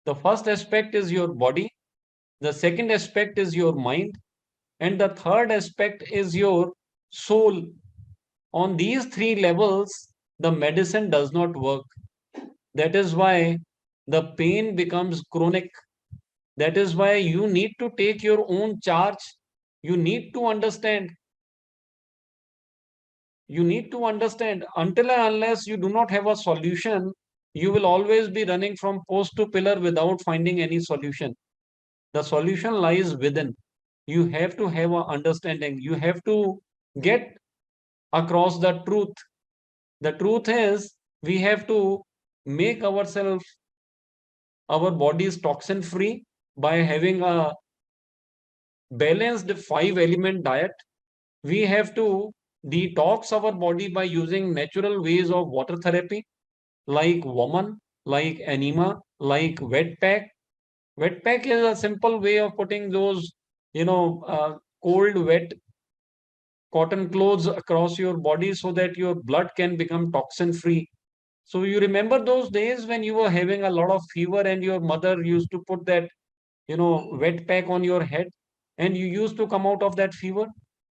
the first aspect is your body, the second aspect is your mind, and the third aspect is your soul. On these 3 levels, the medicine does not work. That is why the pain becomes chronic. That is why you need to take your own charge. You need to understand. You need to understand, until and unless you do not have a solution, you will always be running from post to pillar without finding any solution. The solution lies within. You have to have an understanding. You have to get across the truth. The truth is, we have to make ourselves, our bodies toxin free by having a balanced 5 element diet. We have to detox our body by using natural ways of water therapy. like woman, like anema, like wet pack. Wet pack is a simple way of putting those, cold, wet cotton clothes across your body so that your blood can become toxin free. So you remember those days when you were having a lot of fever and your mother used to put that, wet pack on your head and you used to come out of that fever.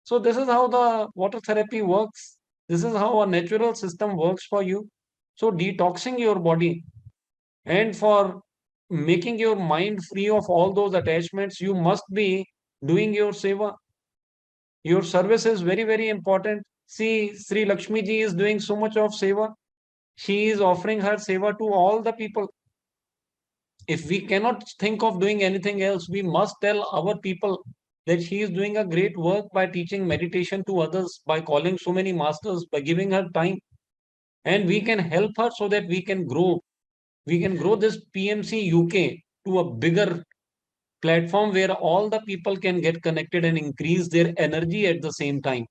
So this is how the water therapy works. This is how a natural system works for you. So detoxing your body and for making your mind free of all those attachments, you must be doing your seva. Your service is very, very important. See, Sri Lakshmi ji is doing so much of seva. She is offering her seva to all the people. If we cannot think of doing anything else, we must tell our people that she is doing a great work by teaching meditation to others, by calling so many masters, by giving her time. And we can help her so that we can grow. We can grow this PMC UK to a bigger platform where all the people can get connected and increase their energy at the same time.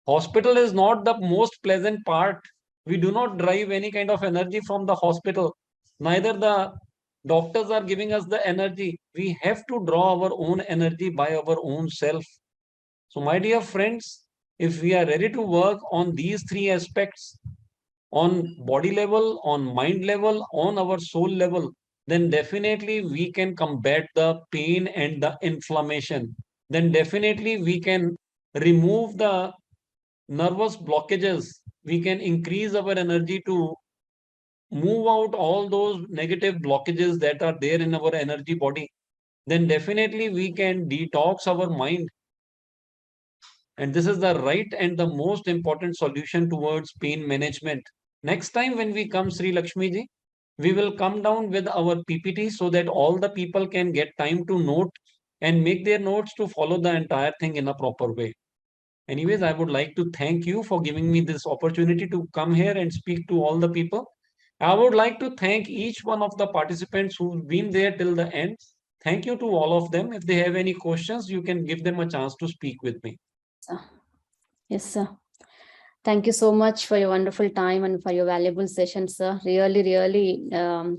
Hospital is not the most pleasant part. We do not derive any kind of energy from the hospital. Neither the doctors are giving us the energy. We have to draw our own energy by our own self. So, my dear friends, if we are ready to work on these three aspects, on body level, on mind level, on our soul level, then definitely we can combat the pain and the inflammation. Then definitely we can remove the nervous blockages. We can increase our energy to move out all those negative blockages that are there in our energy body. Then definitely we can detox our mind. And this is the right and the most important solution towards pain management. Next time when we come, Sri Lakshmi ji, we will come down with our PPT so that all the people can get time to note and make their notes to follow the entire thing in a proper way. Anyways, I would like to thank you for giving me this opportunity to come here and speak to all the people. I would like to thank each one of the participants who've been there till the end. Thank you to all of them. If they have any questions, you can give them a chance to speak with me. Yes, sir. Thank you so much for your wonderful time and for your valuable session, sir. Really, really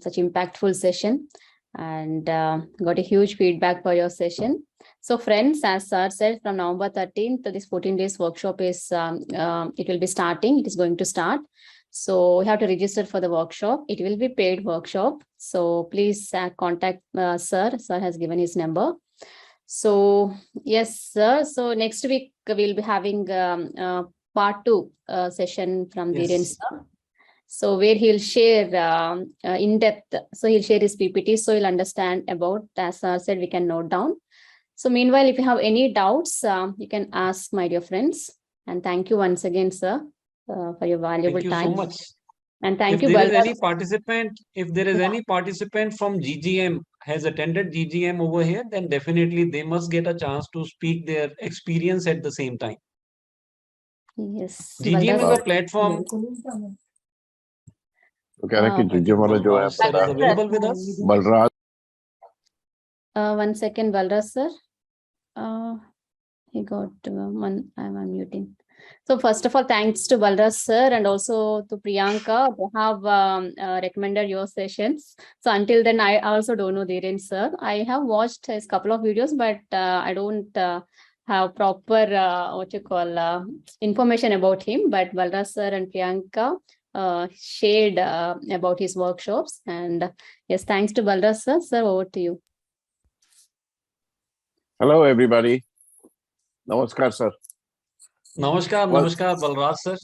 such impactful session, and got a huge feedback for your session. So friends, as sir said, from November 13th, this 14 days workshop is, it will be starting. It is going to start. So you have to register for the workshop. It will be paid workshop. So please contact sir. Sir has given his number. So yes, sir. So next week we'll be having part 2 session from Dhiren sir. So where he'll share in depth. So he'll share his PPT. So you'll understand about, as sir said, we can note down. So meanwhile, if you have any doubts, you can ask, my dear friends. And thank you once again, sir, for your valuable time. Thank you so much. And thank If you, there is Balraj. any participant from GGM has attended GGM over here, then definitely they must get a chance to speak their experience at the same time. Yes. GGM is a platform. Okay, Balraj sir is available with us. Balraj. One second, Balraj sir. He got one. I'm unmuting. So first of all, thanks to Balraj sir and also to Priyanka who have recommended your sessions. So until then, I also don't know Dhiren sir. I have watched his couple of videos, but I don't have proper information about him. But Balraj sir and Priyanka shared about his workshops. And yes, thanks to Balraj sir. Sir, over to you. Hello, everybody. Namaskar, sir. Namaskar, namaskar, Balraj sir.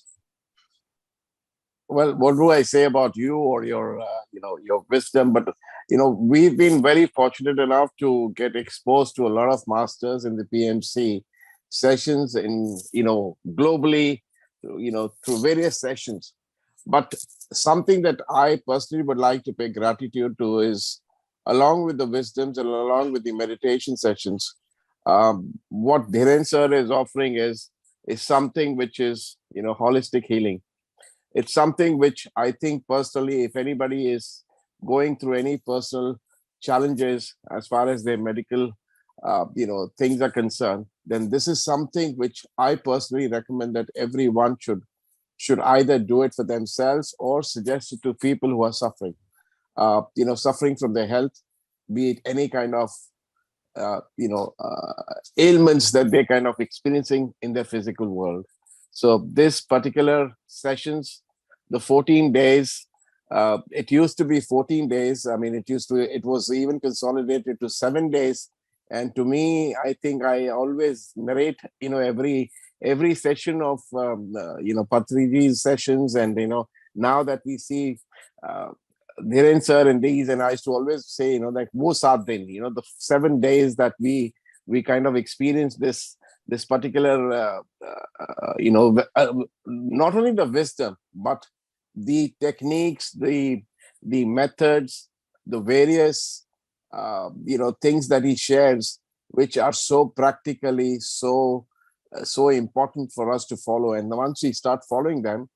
Well, what do I say about you or your, your wisdom? But, we've been very fortunate enough to get exposed to a lot of masters in the PMC sessions in, globally, through various sessions. But something that I personally would like to pay gratitude to is, along with the wisdoms and along with the meditation sessions, what Dhiren sir is offering is something which is, holistic healing. It's something which I think personally, if anybody is going through any personal challenges as far as their medical, things are concerned, then this is something which I personally recommend that everyone should should either do it for themselves or suggest it to people who are suffering, suffering from their health, be it any kind of ailments that they're kind of experiencing in their physical world. So this particular sessions, the 14 days, it used to be 14 days. I mean, it was even consolidated to 7 days. And to me, I think I always narrate, every session of, Patriji's sessions. And, now that we see Dhiren sir and these, and I used to always say, like wo 7 din, the 7 days that we kind of experience this particular, not only the wisdom, but the techniques, the methods, the various, things that he shares, which are so practically so important for us to follow. And once we start following them,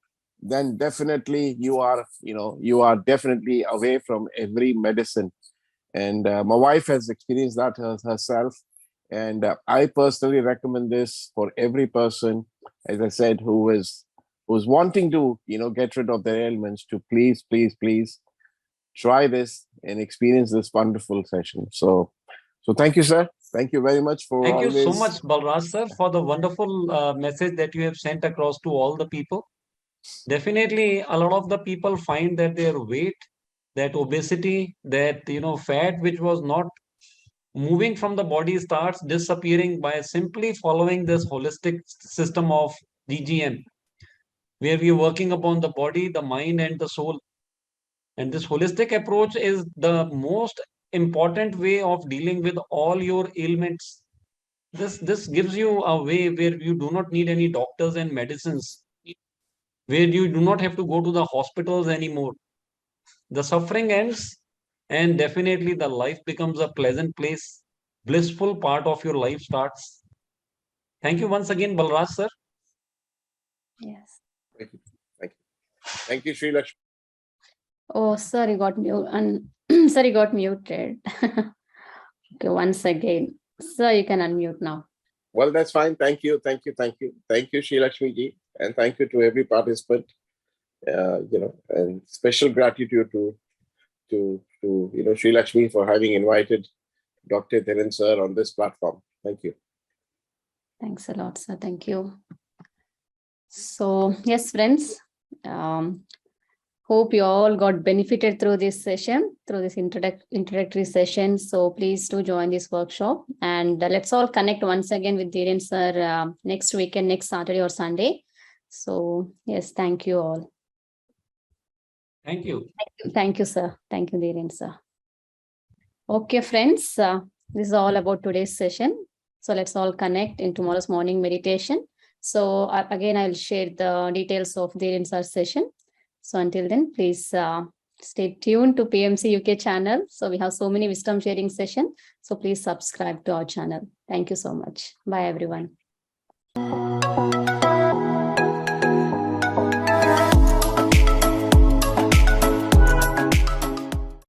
then definitely you are definitely away from every medicine. And my wife has experienced that herself. And I personally recommend this for every person, as I said, who's wanting to, get rid of their ailments, to please try this and experience this wonderful session. So thank you, sir. Thank you very much for Thank you so always. much, Balraj sir, for the wonderful message that you have sent across to all the people. Definitely, a lot of the people find that their weight, that obesity, that fat which was not moving from the body starts disappearing by simply following this holistic system of DGM, where we are working upon the body, the mind, and the soul. And this holistic approach is the most important way of dealing with all your ailments. This gives you a way where you do not need any doctors and medicines, where you do not have to go to the hospitals anymore. The suffering ends, and definitely the life becomes a pleasant place. Blissful part of your life starts. Thank you once again, Balraj sir. Yes. Thank you. Thank you, Sri Lakshmi. Oh, sorry, got mute and sorry, got muted. Okay, once again. Sir, you can unmute now. Well, that's fine. Thank you, Sri Lakshmi ji, and thank you to every participant. And special gratitude to Sri Lakshmi for having invited Dr. Dhiren sir on this platform. Thank you. Thanks a lot, sir. Thank you. So, yes, friends, hope you all got benefited through this session, through this introductory session. So please do join this workshop, and let's all connect once again with Dhiren sir next weekend, next Saturday or Sunday. So yes, thank you all. Thank you. Thank you, sir. Thank you, Dhiren sir. Okay, friends, this is all about today's session. So let's all connect in tomorrow's morning meditation. So again, I'll share the details of Dhiren sir's session. So until then, please stay tuned to PMC UK channel. So we have so many wisdom sharing sessions. So please subscribe to our channel. Thank you so much. Bye, everyone.